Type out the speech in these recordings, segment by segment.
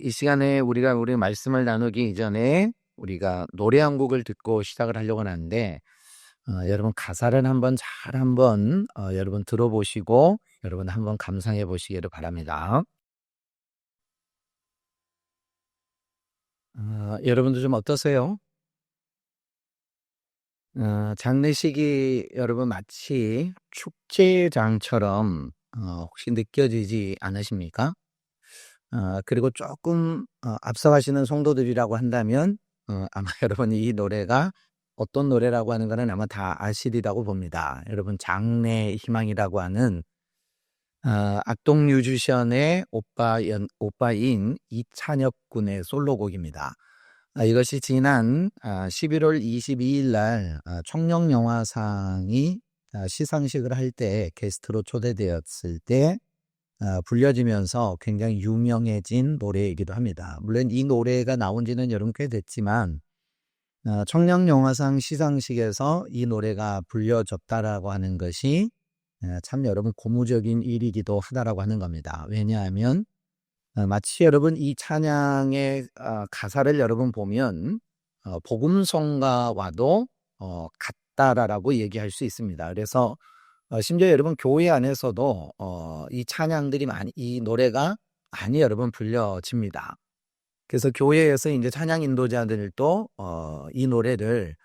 이 시간에 우리 말씀을 나누기 이전에 우리가 노래 한 곡을 듣고 시작을 하려고 하는데, 여러분 가사를 한번 여러분 들어보시고 여러분 한번 감상해 보시기를 바랍니다. 여러분도 좀 어떠세요? 장례식이 여러분 마치 축제장처럼 혹시 느껴지지 않으십니까? 그리고 조금 앞서가시는 성도들이라고 한다면 아마 여러분이 이 노래가 어떤 노래라고 하는 거는 아마 다 아시리라고 봅니다. 여러분 장래의 희망이라고 하는 악동 뮤지션의 오빠인 이찬혁 군의 솔로곡입니다. 이것이 지난 11월 22일 날 청룡영화상이 시상식을 할 때 게스트로 초대되었을 때 불려지면서 굉장히 유명해진 노래이기도 합니다. 물론 이 노래가 나온 지는 여러분 꽤 됐지만 청룡영화상 시상식에서 이 노래가 불려졌다라고 하는 것이 참 여러분 고무적인 일이기도 하다라고 하는 겁니다. 왜냐하면 마치 여러분 이 찬양의 가사를 여러분 보면 복음성가와도 같다라고 얘기할 수 있습니다. 그래서 심지어 여러분 교회 안에서도 이 찬양들이 이 노래가 많이 여러분 불려집니다. 그래서 교회에서 이제 찬양 인도자들도 이 노래를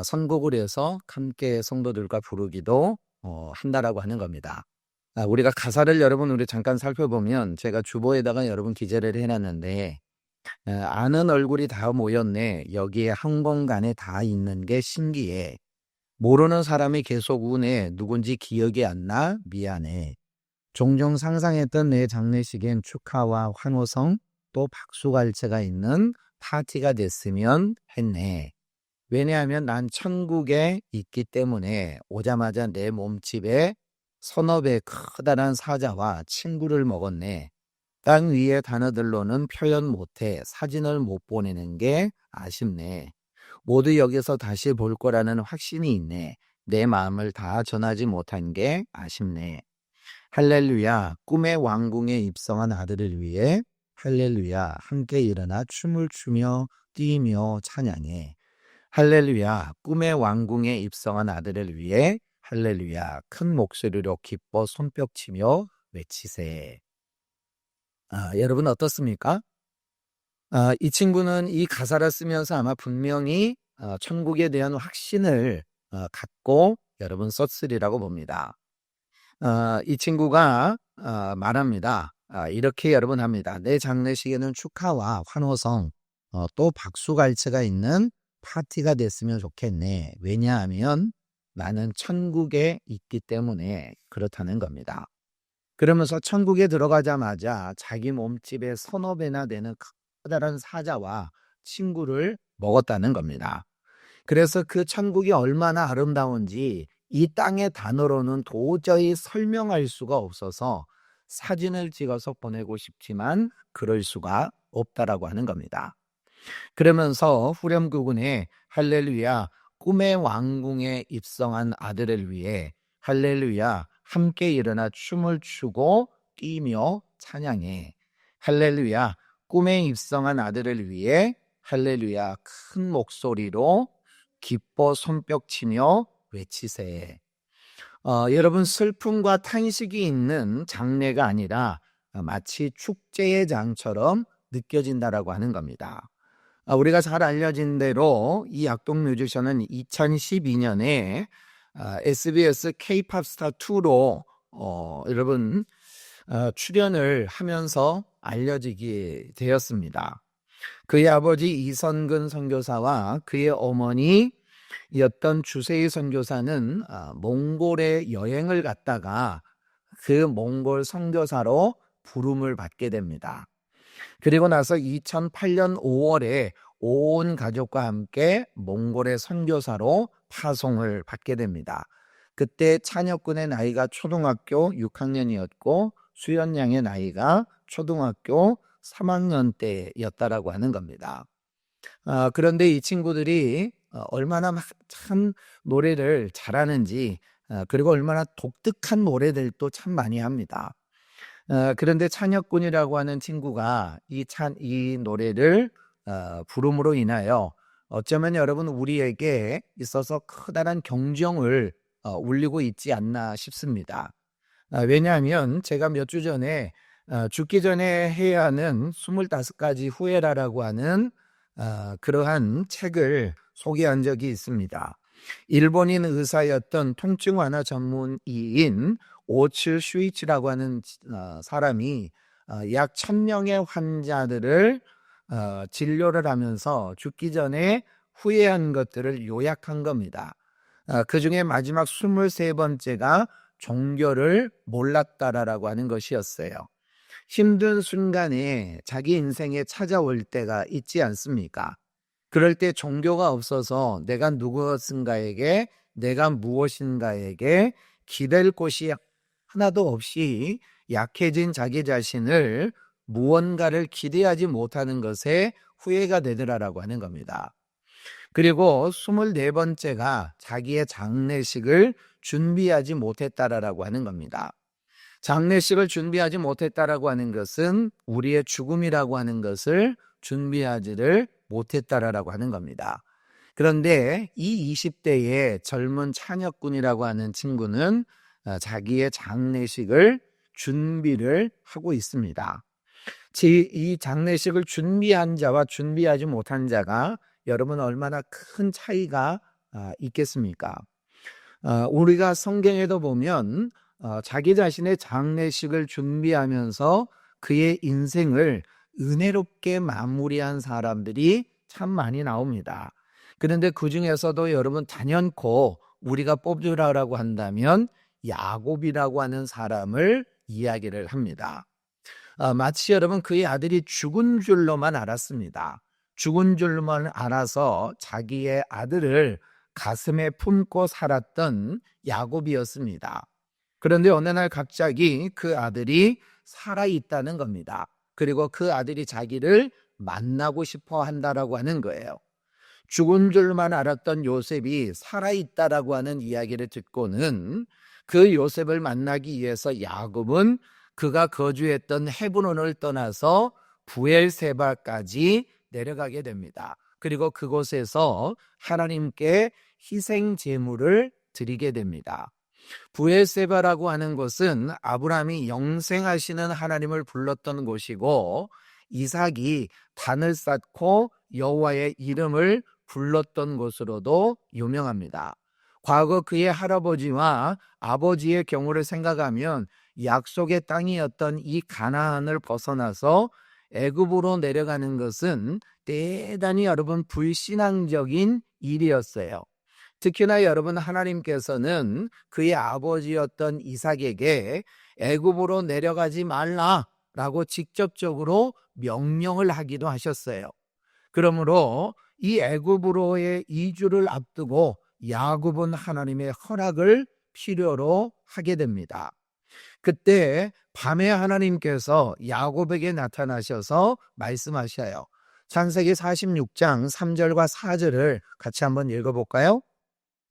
선곡을 해서 함께 성도들과 부르기도 한다라고 하는 겁니다. 우리가 가사를 여러분 우리 잠깐 살펴보면 제가 주보에다가 여러분 기재를 해놨는데 아는 얼굴이 다 모였네. 여기에 한 공간에 다 있는 게 신기해. 모르는 사람이 계속 우네. 누군지 기억이 안 나. 미안해. 종종 상상했던 내 장례식엔 축하와 환호성 또 박수갈채가 있는 파티가 됐으면 했네. 왜냐하면 난 천국에 있기 때문에 오자마자 내 몸집에 서너 배 커다란 사자와 친구를 먹었네. 땅 위의 단어들로는 표현 못해 사진을 못 보내는 게 아쉽네. 모두 여기서 다시 볼 거라는 확신이 있네. 내 마음을 다 전하지 못한 게 아쉽네. 할렐루야, 꿈의 왕궁에 입성한 아들을 위해 할렐루야, 함께 일어나 춤을 추며 뛰며 찬양해. 할렐루야, 꿈의 왕궁에 입성한 아들을 위해 할렐루야, 큰 목소리로 기뻐 손뼉치며 외치세. 여러분 어떻습니까? 이 친구는 이 가사를 쓰면서 아마 분명히 천국에 대한 확신을 갖고 여러분 썼으리라고 봅니다. 이 친구가 말합니다. 이렇게 여러분 합니다. 내 장례식에는 축하와 환호성 또 박수갈채가 있는 파티가 됐으면 좋겠네. 왜냐하면 나는 천국에 있기 때문에 그렇다는 겁니다. 그러면서 천국에 들어가자마자 자기 몸집에 서너 배나 되는 커다란 사자와 친구를 먹었다는 겁니다. 그래서 그 천국이 얼마나 아름다운지 이 땅의 단어로는 도저히 설명할 수가 없어서 사진을 찍어서 보내고 싶지만 그럴 수가 없다라고 하는 겁니다. 그러면서 후렴구근에 할렐루야, 꿈의 왕궁에 입성한 아들을 위해 할렐루야, 함께 일어나 춤을 추고 뛰며 찬양해. 할렐루야, 꿈에 입성한 아들을 위해 할렐루야, 큰 목소리로 기뻐 손뼉치며 외치세. 여러분 슬픔과 탄식이 있는 장례가 아니라 마치 축제의 장처럼 느껴진다라고 하는 겁니다. 우리가 잘 알려진 대로 이 악동 뮤지션은 2012년에 SBS K-pop 스타 2로 여러분 출연을 하면서 알려지게 되었습니다. 그의 아버지 이선근 선교사와 그의 어머니였던 주세희 선교사는 몽골에 여행을 갔다가 그 몽골 선교사로 부름을 받게 됩니다. 그리고 나서 2008년 5월에 온 가족과 함께 몽골의 선교사로 파송을 받게 됩니다. 그때 찬혁군의 나이가 초등학교 6학년이었고 수연 양의 나이가 초등학교 3학년 때였다라고 하는 겁니다. 그런데 이 친구들이 얼마나 참 노래를 잘하는지 그리고 얼마나 독특한 노래들도 참 많이 합니다. 그런데 찬혁군이라고 하는 친구가 이 노래를 부름으로 인하여 어쩌면 여러분 우리에게 있어서 커다란 경종을 울리고 있지 않나 싶습니다. 왜냐하면 제가 몇 주 전에 죽기 전에 해야 하는 25가지 후회라라고 하는 그러한 책을 소개한 적이 있습니다. 일본인 의사였던 통증 완화 전문의인 오츠 슈이치라고 하는 사람이 약 1000명의 환자들을 진료를 하면서 죽기 전에 후회한 것들을 요약한 겁니다. 그 중에 마지막 23번째가 종교를 몰랐다라고 하는 것이었어요. 힘든 순간에 자기 인생에 찾아올 때가 있지 않습니까? 그럴 때 종교가 없어서 내가 누구인가에게, 내가 무엇인가에게 기댈 곳이 하나도 없이 약해진 자기 자신을 무언가를 기대하지 못하는 것에 후회가 되더라라고 하는 겁니다. 그리고 24번째가 자기의 장례식을 준비하지 못했다라고 하는 겁니다. 장례식을 준비하지 못했다라고 하는 것은 우리의 죽음이라고 하는 것을 준비하지를 못했다라고 하는 겁니다. 그런데 이 20대의 젊은 찬혁군이라고 하는 친구는 자기의 장례식을 준비를 하고 있습니다. 이 장례식을 준비한 자와 준비하지 못한 자가 여러분 얼마나 큰 차이가 있겠습니까? 우리가 성경에도 보면 자기 자신의 장례식을 준비하면서 그의 인생을 은혜롭게 마무리한 사람들이 참 많이 나옵니다. 그런데 그 중에서도 여러분 단연코 우리가 뽑으라고 한다면 야곱이라고 하는 사람을 이야기를 합니다. 마치 여러분 그의 아들이 죽은 줄로만 알았습니다. 죽은 줄만 알아서 자기의 아들을 가슴에 품고 살았던 야곱이었습니다. 그런데 어느 날 갑자기 그 아들이 살아있다는 겁니다. 그리고 그 아들이 자기를 만나고 싶어 한다라고 하는 거예요. 죽은 줄만 알았던 요셉이 살아있다라고 하는 이야기를 듣고는 그 요셉을 만나기 위해서 야곱은 그가 거주했던 헤브론을 떠나서 부엘세바까지 내려가게 됩니다. 그리고 그곳에서 하나님께 희생 제물을 드리게 됩니다. 부엘세바라고 하는 곳은 아브라함이 영생하시는 하나님을 불렀던 곳이고 이삭이 단을 쌓고 여호와의 이름을 불렀던 곳으로도 유명합니다. 과거 그의 할아버지와 아버지의 경우를 생각하면 약속의 땅이었던 이 가나안을 벗어나서 애굽으로 내려가는 것은 대단히 여러분 불신앙적인 일이었어요. 특히나 여러분 하나님께서는 그의 아버지였던 이삭에게 애굽으로 내려가지 말라라고 직접적으로 명령을 하기도 하셨어요. 그러므로 이 애굽으로의 이주를 앞두고 야곱은 하나님의 허락을 필요로 하게 됩니다. 그때 밤에 하나님께서 야곱에게 나타나셔서 말씀하셔요. 창세기 46장 3절과 4절을 같이 한번 읽어볼까요?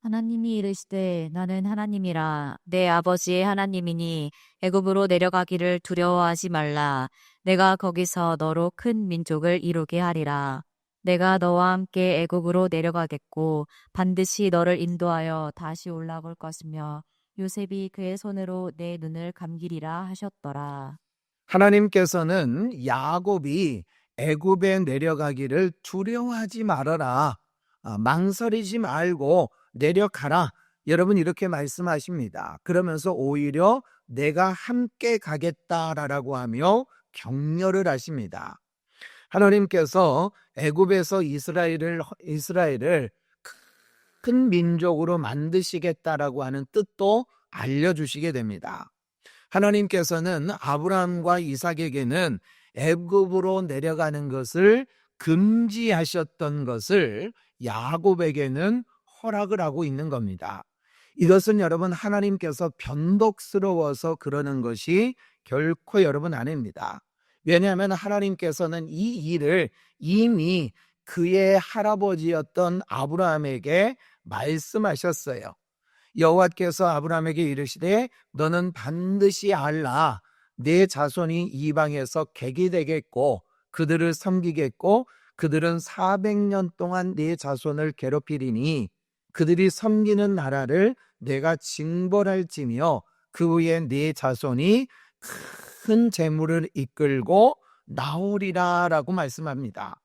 하나님이 이르시되 나는 하나님이라 내 아버지의 하나님이니 애굽으로 내려가기를 두려워하지 말라. 내가 거기서 너로 큰 민족을 이루게 하리라. 내가 너와 함께 애굽으로 내려가겠고 반드시 너를 인도하여 다시 올라올 것이며 요셉이 그의 손으로 내 눈을 감기리라 하셨더라. 하나님께서는 야곱이 애굽에 내려가기를 두려워하지 말아라. 망설이지 말고 내려가라. 여러분 이렇게 말씀하십니다. 그러면서 오히려 내가 함께 가겠다라고 하며 격려를 하십니다. 하나님께서 애굽에서 이스라엘을 큰 민족으로 만드시겠다라고 하는 뜻도 알려주시게 됩니다. 하나님께서는 아브라함과 이삭에게는 애굽으로 내려가는 것을 금지하셨던 것을 야곱에게는 허락을 하고 있는 겁니다. 이것은 여러분 하나님께서 변덕스러워서 그러는 것이 결코 여러분 아닙니다. 왜냐하면 하나님께서는 이 일을 이미 그의 할아버지였던 아브라함에게 말씀하셨어요. 여호와께서 아브라함에게 이르시되 너는 반드시 알라. 내 자손이 이방에서 객이 되겠고 그들을 섬기겠고 그들은 400년 동안 내 자손을 괴롭히리니 그들이 섬기는 나라를 내가 징벌할지며 그 후에 내 자손이 큰 재물을 이끌고 나오리라 라고 말씀합니다.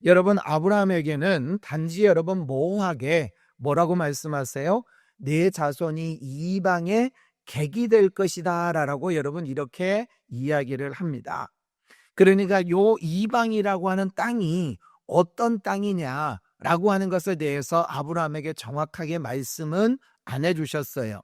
여러분, 아브라함에게는 단지 여러분 모호하게 뭐라고 말씀하세요? 내 자손이 이방의 객이 될 것이다 라고 여러분 이렇게 이야기를 합니다. 그러니까 요 이방이라고 하는 땅이 어떤 땅이냐라고 하는 것에 대해서 아브라함에게 정확하게 말씀은 안 해주셨어요.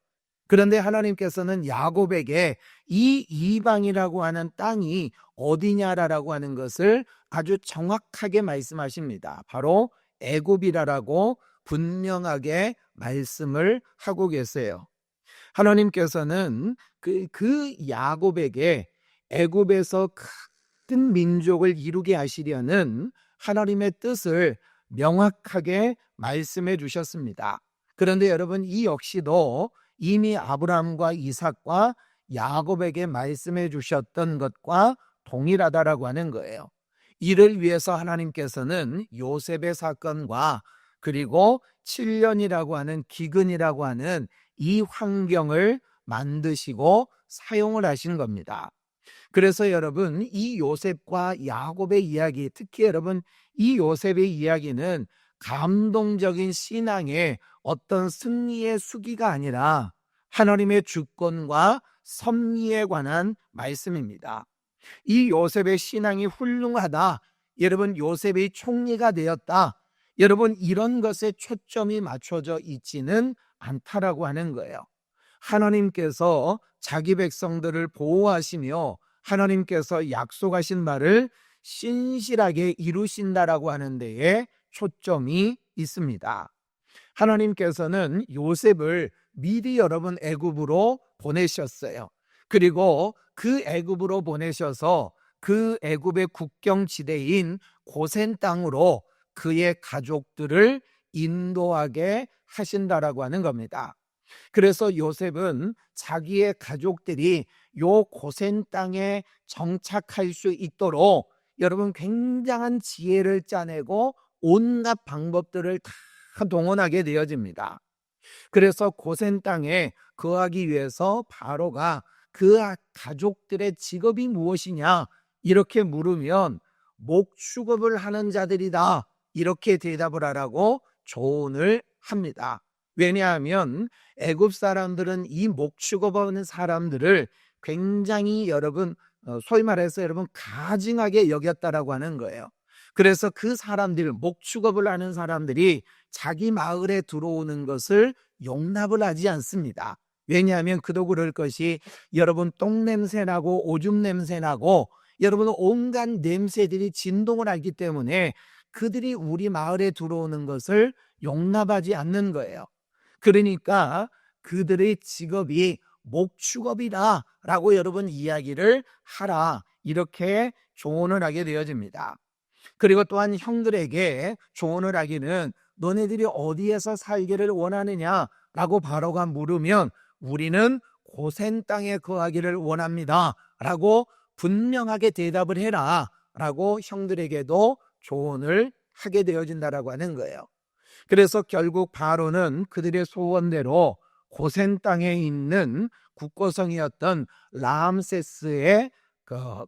그런데 하나님께서는 야곱에게 이 이방이라고 하는 땅이 어디냐라고 하는 것을 아주 정확하게 말씀하십니다. 바로 애굽이라고 분명하게 말씀을 하고 계세요. 하나님께서는 그 야곱에게 애굽에서 큰 민족을 이루게 하시려는 하나님의 뜻을 명확하게 말씀해 주셨습니다. 그런데 여러분, 이 역시도 이미 아브라함과 이삭과 야곱에게 말씀해 주셨던 것과 동일하다라고 하는 거예요. 이를 위해서 하나님께서는 요셉의 사건과 그리고 7년이라고 하는 기근이라고 하는 이 환경을 만드시고 사용을 하신 겁니다. 그래서 여러분, 이 요셉과 야곱의 이야기, 특히 여러분 이 요셉의 이야기는 감동적인 신앙의 어떤 승리의 수기가 아니라 하나님의 주권과 섭리에 관한 말씀입니다. 이 요셉의 신앙이 훌륭하다, 여러분 요셉이 총리가 되었다, 여러분 이런 것에 초점이 맞춰져 있지는 않다라고 하는 거예요. 하나님께서 자기 백성들을 보호하시며 하나님께서 약속하신 말을 신실하게 이루신다라고 하는 데에 초점이 있습니다. 하나님께서는 요셉을 미리 여러분 애굽으로 보내셨어요. 그리고 그 애굽으로 보내셔서 그 애굽의 국경 지대인 고센 땅으로 그의 가족들을 인도하게 하신다라고 하는 겁니다. 그래서 요셉은 자기의 가족들이 요 고센 땅에 정착할 수 있도록 여러분 굉장한 지혜를 짜내고 온갖 방법들을 다 동원하게 되어집니다. 그래서 고센 땅에 거하기 위해서 바로가 그 가족들의 직업이 무엇이냐 이렇게 물으면 목축업을 하는 자들이다 이렇게 대답을 하라고 조언을 합니다. 왜냐하면 애굽 사람들은 이 목축업하는 사람들을 굉장히 여러분 소위 말해서 여러분 가증하게 여겼다라고 하는 거예요. 그래서 그 사람들, 목축업을 하는 사람들이 자기 마을에 들어오는 것을 용납을 하지 않습니다. 왜냐하면 그도 그럴 것이 여러분 똥냄새 나고 오줌 냄새 나고 여러분 온갖 냄새들이 진동을 하기 때문에 그들이 우리 마을에 들어오는 것을 용납하지 않는 거예요. 그러니까 그들의 직업이 목축업이다 라고 여러분 이야기를 하라 이렇게 조언을 하게 되어집니다. 그리고 또한 형들에게 조언을 하기는 너네들이 어디에서 살기를 원하느냐 라고 바로가 물으면 우리는 고센 땅에 거하기를 원합니다 라고 분명하게 대답을 해라 라고 형들에게도 조언을 하게 되어진다라고 하는 거예요. 그래서 결국 바로는 그들의 소원대로 고센 땅에 있는 국고성이었던 라암세스에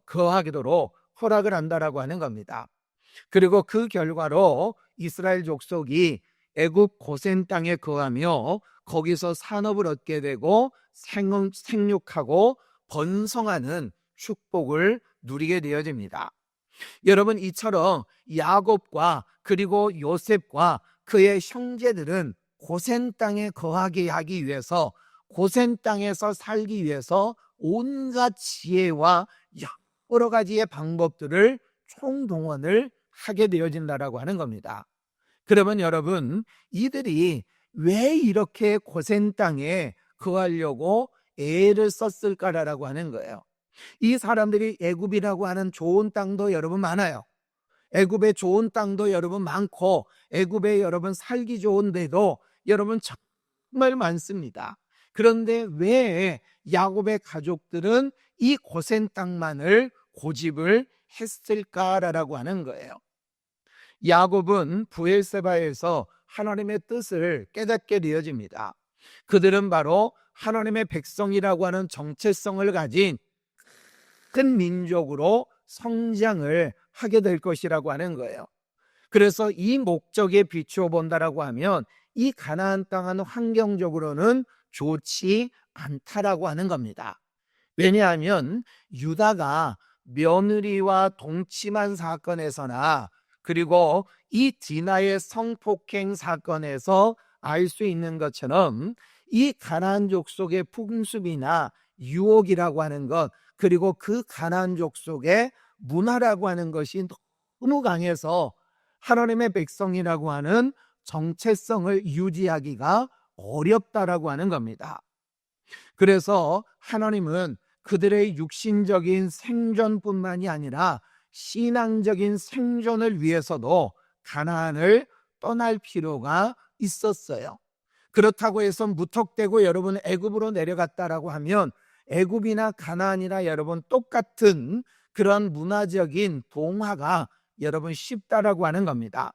거하도록 허락을 한다라고 하는 겁니다. 그리고 그 결과로 이스라엘 족속이 애굽 고센 땅에 거하며 거기서 산업을 얻게 되고 생육하고 번성하는 축복을 누리게 되어집니다. 여러분 이처럼 야곱과 그리고 요셉과 그의 형제들은 고센 땅에 거하게 하기 위해서 고센 땅에서 살기 위해서 온갖 지혜와 여러 가지의 방법들을 총동원을 하게 되어진다라고 하는 겁니다. 그러면 여러분 이들이 왜 이렇게 고센 땅에 거하려고 애를 썼을까라고 하는 거예요. 이 사람들이 애굽이라고 하는 좋은 땅도 여러분 많아요. 애굽의 좋은 땅도 여러분 많고 애굽에 여러분 살기 좋은 데도 여러분 정말 많습니다. 그런데 왜 야곱의 가족들은 이 고센 땅만을 고집을 했을까라고 하는 거예요. 야곱은 브엘세바에서 하나님의 뜻을 깨닫게 되어집니다. 그들은 바로 하나님의 백성이라고 하는 정체성을 가진 큰 민족으로 성장을 하게 될 것이라고 하는 거예요. 그래서 이 목적에 비추어 본다라고 하면 이 가나안 땅은 환경적으로는 좋지 않다라고 하는 겁니다. 왜냐하면 유다가 며느리와 동침한 사건에서나 그리고 이 디나의 성폭행 사건에서 알 수 있는 것처럼 이 가나안 족속의 풍습이나 유혹이라고 하는 것, 그리고 그 가나안 족속의 문화라고 하는 것이 너무 강해서 하나님의 백성이라고 하는 정체성을 유지하기가 어렵다라고 하는 겁니다. 그래서 하나님은 그들의 육신적인 생존뿐만이 아니라 신앙적인 생존을 위해서도 가나안을 떠날 필요가 있었어요. 그렇다고 해서 무턱대고 여러분 애굽으로 내려갔다라고 하면 애굽이나 가나안이나 여러분 똑같은 그런 문화적인 동화가 여러분 쉽다라고 하는 겁니다.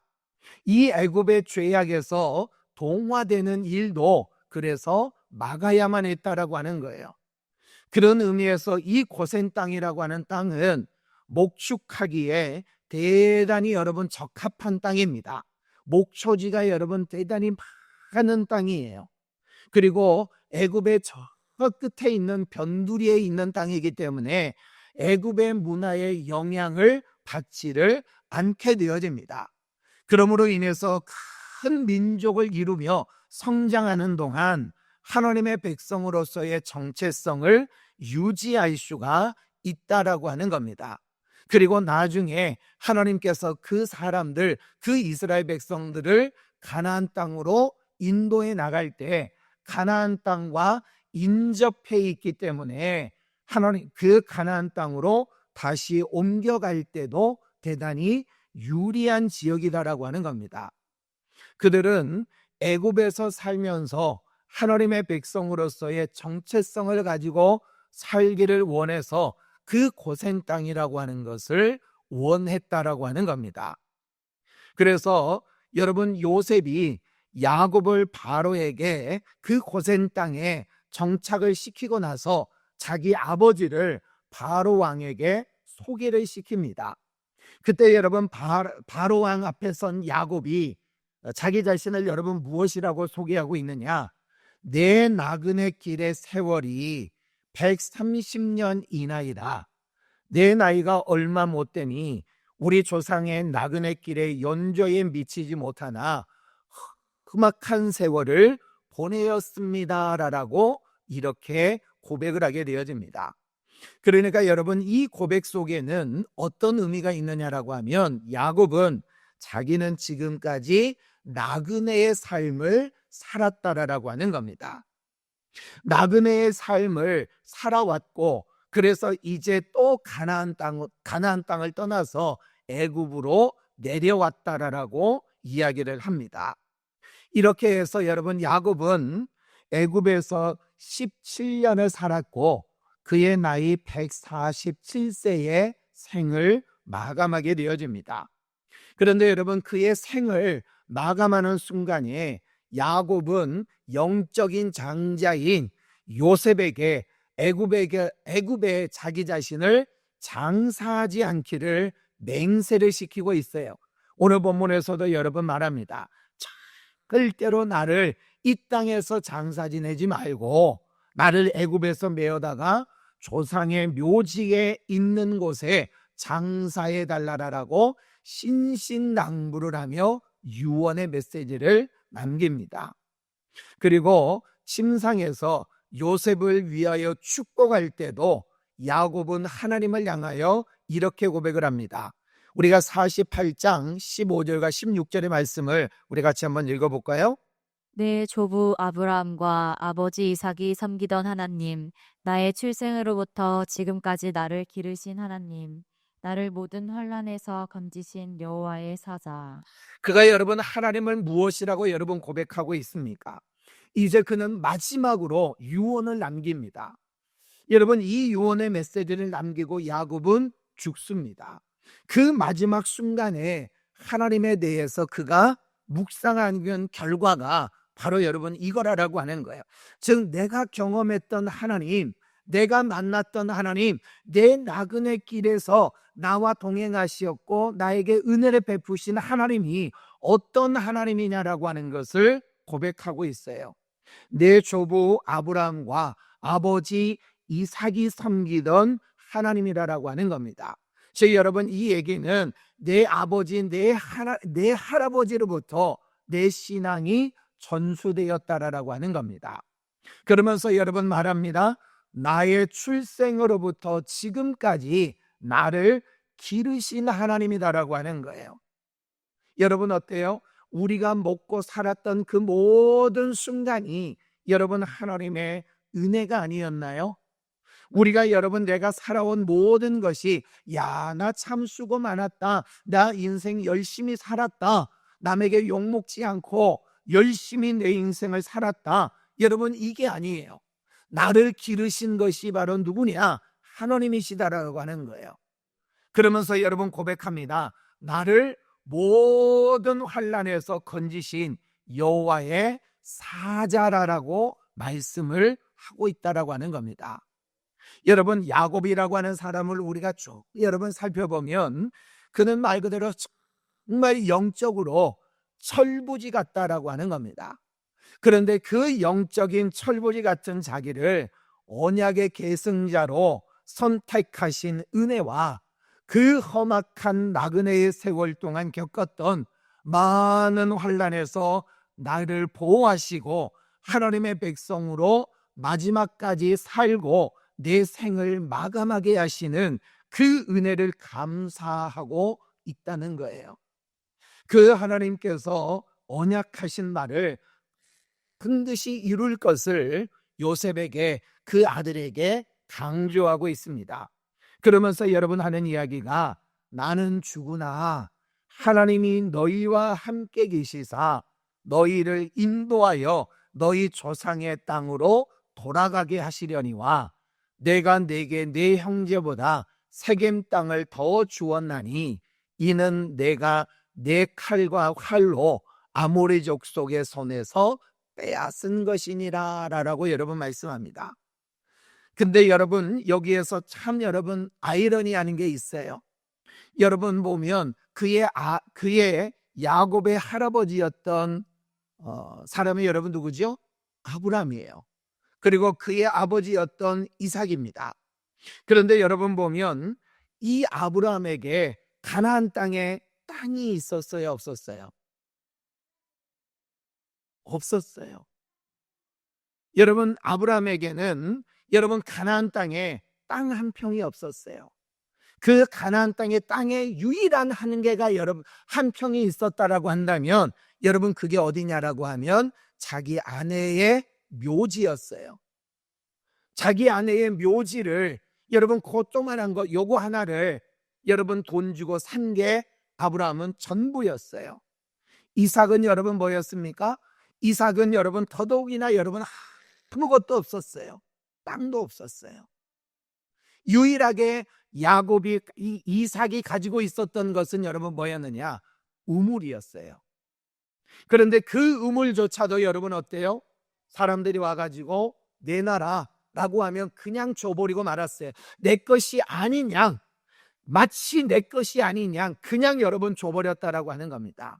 이 애굽의 죄악에서 동화되는 일도 그래서 막아야만 했다라고 하는 거예요. 그런 의미에서 이 고센 땅이라고 하는 땅은 목축하기에 대단히 여러분 적합한 땅입니다. 목초지가 여러분 대단히 많은 땅이에요. 그리고 애굽의 저 끝에 있는 변두리에 있는 땅이기 때문에 애굽의 문화에 영향을 받지를 않게 되어집니다. 그러므로 인해서 큰 민족을 이루며 성장하는 동안 하나님의 백성으로서의 정체성을 유지할 수가 있다라고 하는 겁니다. 그리고 나중에 하나님께서 그 사람들, 그 이스라엘 백성들을 가나안 땅으로 인도해 나갈 때 가나안 땅과 인접해 있기 때문에 하나님 그 가나안 땅으로 다시 옮겨갈 때도 대단히 유리한 지역이다라고 하는 겁니다. 그들은 애굽에서 살면서 하나님의 백성으로서의 정체성을 가지고 살기를 원해서 그 고센 땅이라고 하는 것을 원했다라고 하는 겁니다. 그래서 여러분 요셉이 야곱을 바로에게 그 고센 땅에 정착을 시키고 나서 자기 아버지를 바로 왕에게 소개를 시킵니다. 그때 여러분 바로 왕 앞에 선 야곱이 자기 자신을 여러분 무엇이라고 소개하고 있느냐? 내 나그네 길의 세월이 130년 이나이다. 내 나이가 얼마 못 되니 우리 조상의 나그네 길의 연조에 미치지 못하나 험악한 세월을 보내었습니다라고 이렇게 고백을 하게 되어집니다. 그러니까 여러분 이 고백 속에는 어떤 의미가 있느냐라고 하면 야곱은 자기는 지금까지 나그네의 삶을 살았다라고 하는 겁니다. 나그네의 삶을 살아왔고 그래서 이제 또 가나안 땅을 떠나서 애굽으로 내려왔다라고 이야기를 합니다. 이렇게 해서 여러분 야곱은 애굽에서 17년을 살았고 그의 나이 147세의 생을 마감하게 되어집니다. 그런데 여러분 그의 생을 마감하는 순간에 야곱은 영적인 장자인 요셉에게 애굽에 자기 자신을 장사하지 않기를 맹세를 시키고 있어요. 오늘 본문에서도 여러분 말합니다. 절대로 나를 이 땅에서 장사 지내지 말고 나를 애굽에서 메어다가 조상의 묘지에 있는 곳에 장사해 달라라고 신신당부를 하며 유언의 메시지를 남깁니다. 그리고 침상에서 요셉을 위하여 축복할 때도 야곱은 하나님을 향하여 이렇게 고백을 합니다. 우리가 48장 15절과 16절의 말씀을 우리 같이 한번 읽어볼까요? 내 조부 아브라함과 아버지 이삭이 섬기던 하나님, 나의 출생으로부터 지금까지 나를 기르신 하나님, 나를 모든 환난에서 건지신 여호와의 사자. 그가 여러분 하나님을 무엇이라고 여러분 고백하고 있습니까? 이제 그는 마지막으로 유언을 남깁니다. 여러분, 이 유언의 메시지를 남기고 야곱은 죽습니다. 그 마지막 순간에 하나님에 대해서 그가 묵상한 결과가 바로 여러분 이거라고 하는 거예요. 즉 내가 경험했던 하나님, 내가 만났던 하나님, 내 나그네 길에서 나와 동행하시었고 나에게 은혜를 베푸신 하나님이 어떤 하나님이냐라고 하는 것을 고백하고 있어요. 내 조부 아브라함과 아버지 이삭이 섬기던 하나님이라고 하는 겁니다. 즉 여러분, 이 얘기는 내 아버지, 내 할아버지로부터 내 신앙이 전수되었다라고 하는 겁니다. 그러면서 여러분 말합니다. 나의 출생으로부터 지금까지 나를 기르신 하나님이다라고 하는 거예요. 여러분 어때요? 우리가 먹고 살았던 그 모든 순간이 여러분 하나님의 은혜가 아니었나요? 우리가 여러분 내가 살아온 모든 것이 야, 나 참 수고 많았다. 나 인생 열심히 살았다. 남에게 욕먹지 않고 열심히 내 인생을 살았다. 여러분 이게 아니에요. 나를 기르신 것이 바로 누구냐? 하나님이시다라고 하는 거예요. 그러면서 여러분 고백합니다. 나를 모든 환난에서 건지신 여호와의 사자라고 말씀을 하고 있다라고 하는 겁니다. 여러분 야곱이라고 하는 사람을 우리가 쭉 여러분 살펴보면 그는 말 그대로 정말 영적으로 철부지 같다라고 하는 겁니다. 그런데 그 영적인 철부지 같은 자기를 언약의 계승자로 선택하신 은혜와 그 험악한 나그네의 세월 동안 겪었던 많은 환난에서 나를 보호하시고 하나님의 백성으로 마지막까지 살고 내 생을 마감하게 하시는 그 은혜를 감사하고 있다는 거예요. 그 하나님께서 언약하신 말을 반드시 이룰 것을 요셉에게, 그 아들에게 강조하고 있습니다. 그러면서 여러분 하는 이야기가 나는 죽으나 하나님이 너희와 함께 계시사 너희를 인도하여 너희 조상의 땅으로 돌아가게 하시려니와 내가 네게 네 형제보다 세겜 땅을 더 주었나니 이는 내가 내 칼과 활로 아모리 족속의 손에서 빼앗은 것이니라 라고 여러분 말씀합니다. 근데 여러분 여기에서 참 여러분 아이러니하는 게 있어요. 여러분 보면 그의 야곱의 할아버지였던 사람이 여러분 누구죠? 아브라함이에요. 그리고 그의 아버지였던 이삭입니다. 그런데 여러분 보면 이 아브라함에게 가나안 땅에 땅이 있었어요, 없었어요? 없었어요. 여러분 아브라함에게는 여러분 가나안 땅에 땅 한 평이 없었어요. 그 가나안 땅에 유일한 한 개가 여러분 한 평이 있었다라고 한다면 여러분 그게 어디냐라고 하면 자기 아내의 묘지였어요. 자기 아내의 묘지를 여러분 그 조그만한 거 요거 하나를 여러분 돈 주고 산 게 아브라함은 전부였어요. 이삭은 여러분 뭐였습니까? 이삭은 여러분 더더욱이나 여러분 아무것도 없었어요. 땅도 없었어요. 유일하게 야곱이 이삭이 가지고 있었던 것은 여러분 뭐였느냐? 우물이었어요. 그런데 그 우물조차도 여러분 어때요? 사람들이 와가지고 내놔라라고 하면 그냥 줘버리고 말았어요. 내 것이 아닌 양, 마치 내 것이 아닌 양 그냥 여러분 줘버렸다라고 하는 겁니다.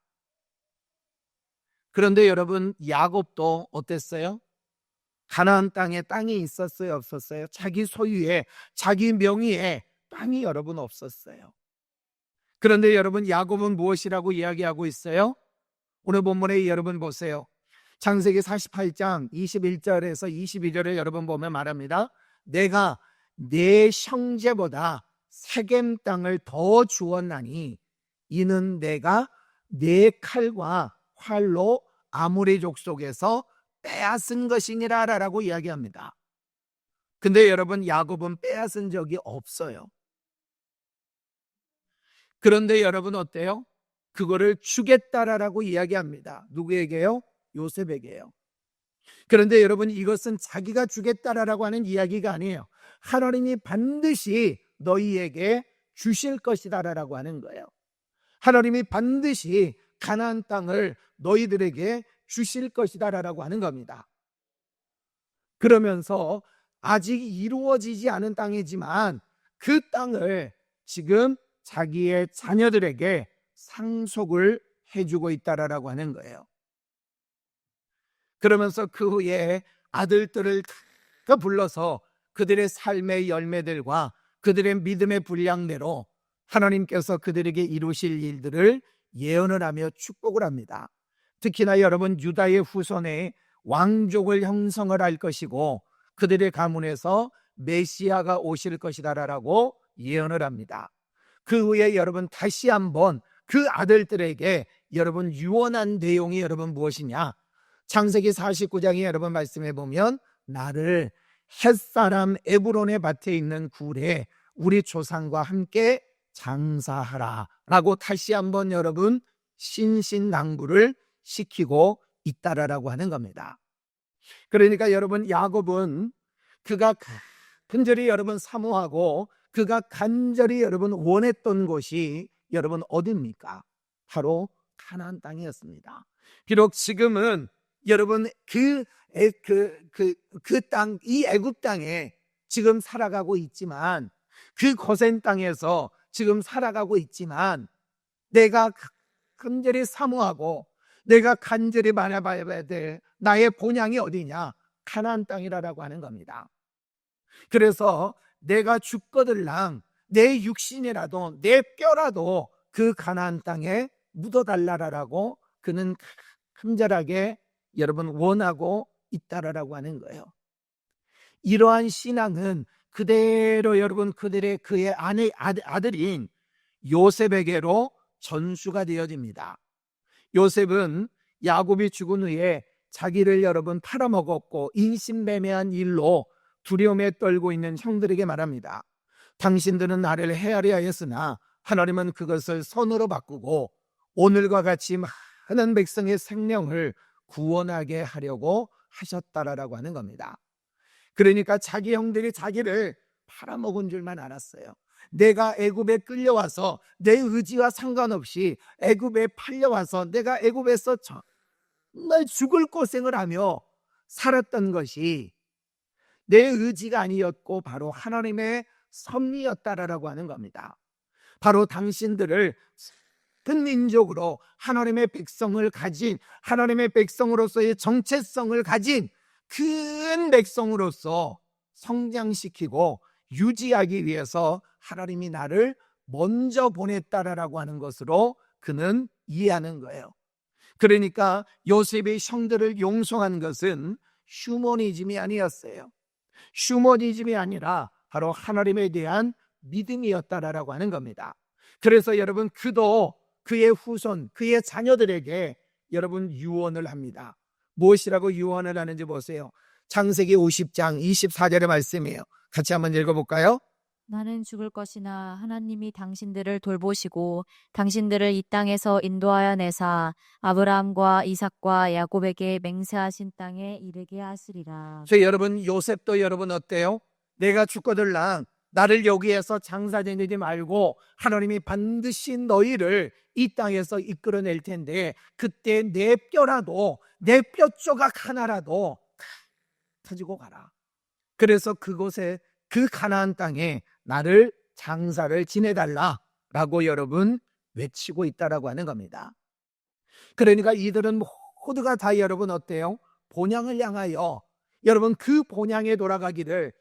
그런데 여러분 야곱도 어땠어요? 가나안 땅에 땅이 있었어요, 없었어요? 자기 소유에, 자기 명의에 땅이 여러분 없었어요. 그런데 여러분 야곱은 무엇이라고 이야기하고 있어요? 오늘 본문에 여러분 보세요. 창세기 48장 21절에서 22절에 여러분 보면 말합니다. 내가 내 형제보다 세겜 땅을 더 주었나니 이는 내가 내 칼과 활로 아모리 족속에서 빼앗은 것이니라 라고 이야기합니다. 근데 여러분 야곱은 빼앗은 적이 없어요. 그런데 여러분 어때요? 그거를 주겠다라고 이야기합니다. 누구에게요? 요셉에게요. 그런데 여러분, 이것은 자기가 주겠다라고 하는 이야기가 아니에요. 하나님이 반드시 너희에게 주실 것이다라고 하는 거예요. 하나님이 반드시 가나안 땅을 너희들에게 주실 것이다라고 하는 겁니다. 그러면서 아직 이루어지지 않은 땅이지만 그 땅을 지금 자기의 자녀들에게 상속을 해주고 있다라고 하는 거예요. 그러면서 그 후에 아들들을 다 불러서 그들의 삶의 열매들과 그들의 믿음의 분량대로 하나님께서 그들에게 이루실 일들을 예언을 하며 축복을 합니다. 특히나 여러분, 유다의 후손에 왕족을 형성을 할 것이고 그들의 가문에서 메시아가 오실 것이다라고 예언을 합니다. 그 후에 여러분, 다시 한번 그 아들들에게 여러분 유언한 내용이 여러분 무엇이냐? 창세기 49장에 여러분 말씀해 보면 나를 햇사람 에브론의 밭에 있는 굴에 우리 조상과 함께 장사하라 라고 다시 한번 여러분 신신당부를 시키고 있다라고 하는 겁니다. 그러니까 여러분, 야곱은 그가 간절히 여러분 사모하고 그가 간절히 여러분 원했던 곳이 여러분 어디입니까? 바로 가나안 땅이었습니다. 비록 지금은 여러분 그 땅, 이 애굽 땅에 지금 살아가고 있지만, 그 거센 땅에서 지금 살아가고 있지만, 내가 간절히 사모하고 내가 간절히 바라봐야 될 나의 본향이 어디냐? 가나안 땅이라고 하는 겁니다. 그래서 내가 죽거들랑 내 육신이라도 내 뼈라도 그 가나안 땅에 묻어달라라고 그는 간절하게 여러분 원하고 있다라고 하는 거예요. 이러한 신앙은 그대로 여러분 그의 아들인 요셉에게로 전수가 되어집니다. 요셉은 야곱이 죽은 후에 자기를 여러분 팔아먹었고 인신매매한 일로 두려움에 떨고 있는 형들에게 말합니다. 당신들은 나를 헤아려 하였으나 하나님은 그것을 선으로 바꾸고 오늘과 같이 많은 백성의 생명을 구원하게 하려고 하셨다라고 하는 겁니다. 그러니까 자기 형들이 자기를 팔아먹은 줄만 알았어요. 내가 애굽에 끌려와서 내 의지와 상관없이 애굽에 팔려와서 내가 애굽에서 정말 죽을 고생을 하며 살았던 것이 내 의지가 아니었고 바로 하나님의 섭리였다라고 하는 겁니다. 바로 당신들을 큰 민족으로 하나님의 백성을 가진, 하나님의 백성으로서의 정체성을 가진 큰 백성으로서 성장시키고 유지하기 위해서 하나님이 나를 먼저 보냈다라고 하는 것으로 그는 이해하는 거예요. 그러니까 요셉의 형들을 용서한 것은 휴머니즘이 아니었어요. 휴머니즘이 아니라 바로 하나님에 대한 믿음이었다라고 하는 겁니다. 그래서 여러분, 그도 그의 후손, 그의 자녀들에게 여러분 유언을 합니다. 무엇이라고 유언을 하는지 보세요. 창세기 50장 24절의 말씀이에요. 같이 한번 읽어볼까요? 나는 죽을 것이나 하나님이 당신들을 돌보시고 당신들을 이 땅에서 인도하여 내사 아브라함과 이삭과 야곱에게 맹세하신 땅에 이르게 하시리라. 그래서 여러분, 요셉도 여러분 어때요? 내가 죽거들랑 나를 여기에서 장사되지 말고 하나님이 반드시 너희를 이 땅에서 이끌어낼 텐데 그때 내 뼈라도, 내 뼈 조각 하나라도 가지고 가라. 그래서 그곳에, 그 가나안 땅에 나를 장사를 지내달라라고 여러분 외치고 있다라고 하는 겁니다. 그러니까 이들은 모두가 다 여러분 어때요? 본향을 향하여 여러분 그 본향에 돌아가기를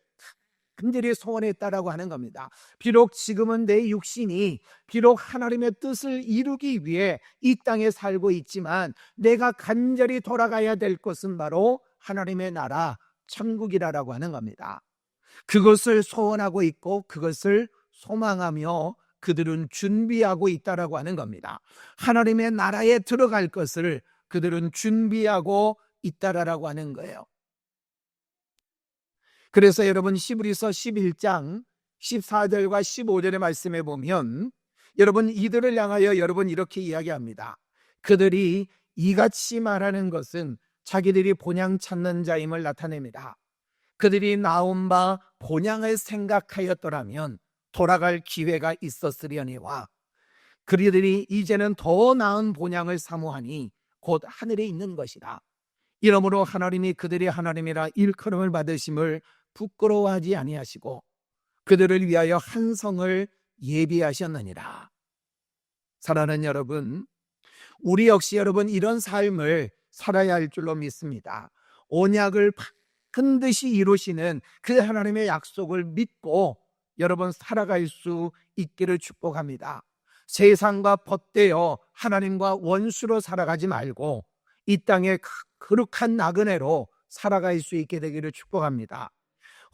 간절히 소원했다라고 하는 겁니다. 비록 지금은 내 육신이 비록 하나님의 뜻을 이루기 위해 이 땅에 살고 있지만 내가 간절히 돌아가야 될 곳은 바로 하나님의 나라 천국이라고 하는 겁니다. 그것을 소원하고 있고 그것을 소망하며 그들은 준비하고 있다라고 하는 겁니다. 하나님의 나라에 들어갈 것을 그들은 준비하고 있다라고 하는 거예요. 그래서 여러분 히브리서 11장 14절과 15절의 말씀에 보면 여러분 이들을 향하여 여러분 이렇게 이야기합니다. 그들이 이같이 말하는 것은 자기들이 본향 찾는 자임을 나타냅니다. 그들이 나온 바 본향을 생각하였더라면 돌아갈 기회가 있었으려니와 그들이 이제는 더 나은 본향을 사모하니 곧 하늘에 있는 것이다. 이러므로 하나님이 그들이 하나님이라 일컬음을 받으심을 부끄러워하지 아니하시고 그들을 위하여 한 성을 예비하셨느니라. 사랑하는 여러분, 우리 역시 여러분 이런 삶을 살아야 할 줄로 믿습니다. 언약을 반드시 이루시는 그 하나님의 약속을 믿고 여러분 살아갈 수 있기를 축복합니다. 세상과 벗대어 하나님과 원수로 살아가지 말고 이 땅의 거룩한 나그네로 살아갈 수 있게 되기를 축복합니다.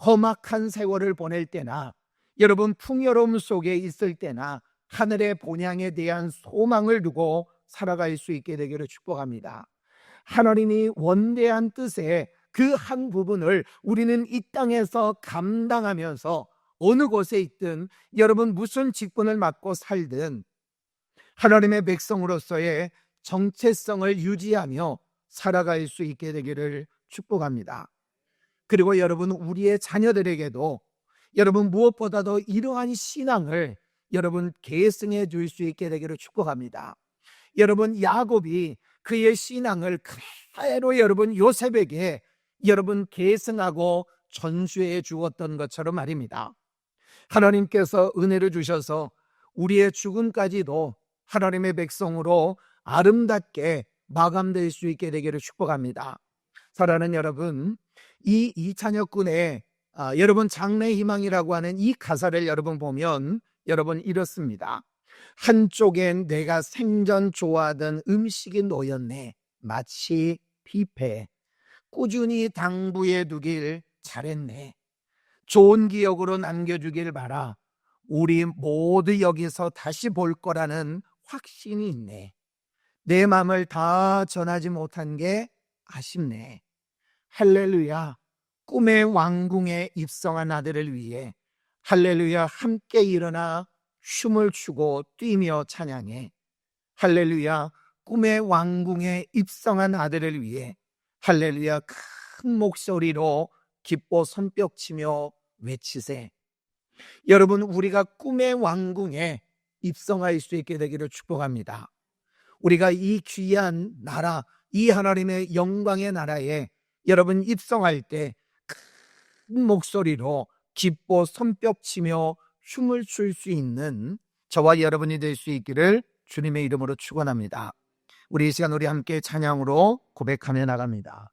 험악한 세월을 보낼 때나 여러분 풍요로움 속에 있을 때나 하늘의 본향에 대한 소망을 두고 살아갈 수 있게 되기를 축복합니다. 하나님이 원대한 뜻의 그 한 부분을 우리는 이 땅에서 감당하면서 어느 곳에 있든 여러분 무슨 직분을 맡고 살든 하나님의 백성으로서의 정체성을 유지하며 살아갈 수 있게 되기를 축복합니다. 그리고 여러분 우리의 자녀들에게도 여러분 무엇보다도 이러한 신앙을 여러분 계승해 줄 수 있게 되기를 축복합니다. 여러분 야곱이 그의 신앙을 그대로 여러분 요셉에게 여러분 계승하고 전수해 주었던 것처럼 말입니다. 하나님께서 은혜를 주셔서 우리의 죽음까지도 하나님의 백성으로 아름답게 마감될 수 있게 되기를 축복합니다. 사랑하는 여러분, 이 이찬혁군의 여러분 장래희망이라고 하는 이 가사를 여러분 보면 여러분 이렇습니다. 한쪽엔 내가 생전 좋아하던 음식이 놓였네. 마치 뷔페. 꾸준히 당부해 두길 잘했네. 좋은 기억으로 남겨주길 바라. 우리 모두 여기서 다시 볼 거라는 확신이 있네. 내 마음을 다 전하지 못한 게 아쉽네. 할렐루야. 꿈의 왕궁에 입성한 아들을 위해 할렐루야 함께 일어나 춤을 추고 뛰며 찬양해. 할렐루야 꿈의 왕궁에 입성한 아들을 위해 할렐루야 큰 목소리로 기뻐 손뼉치며 외치세. 여러분 우리가 꿈의 왕궁에 입성할 수 있게 되기를 축복합니다. 우리가 이 귀한 나라, 이 하나님의 영광의 나라에 여러분 입성할 때 큰 목소리로 기뻐 손뼉치며 춤을 출 수 있는 저와 여러분이 될 수 있기를 주님의 이름으로 축원합니다. 우리 이 시간 우리 함께 찬양으로 고백하며 나갑니다.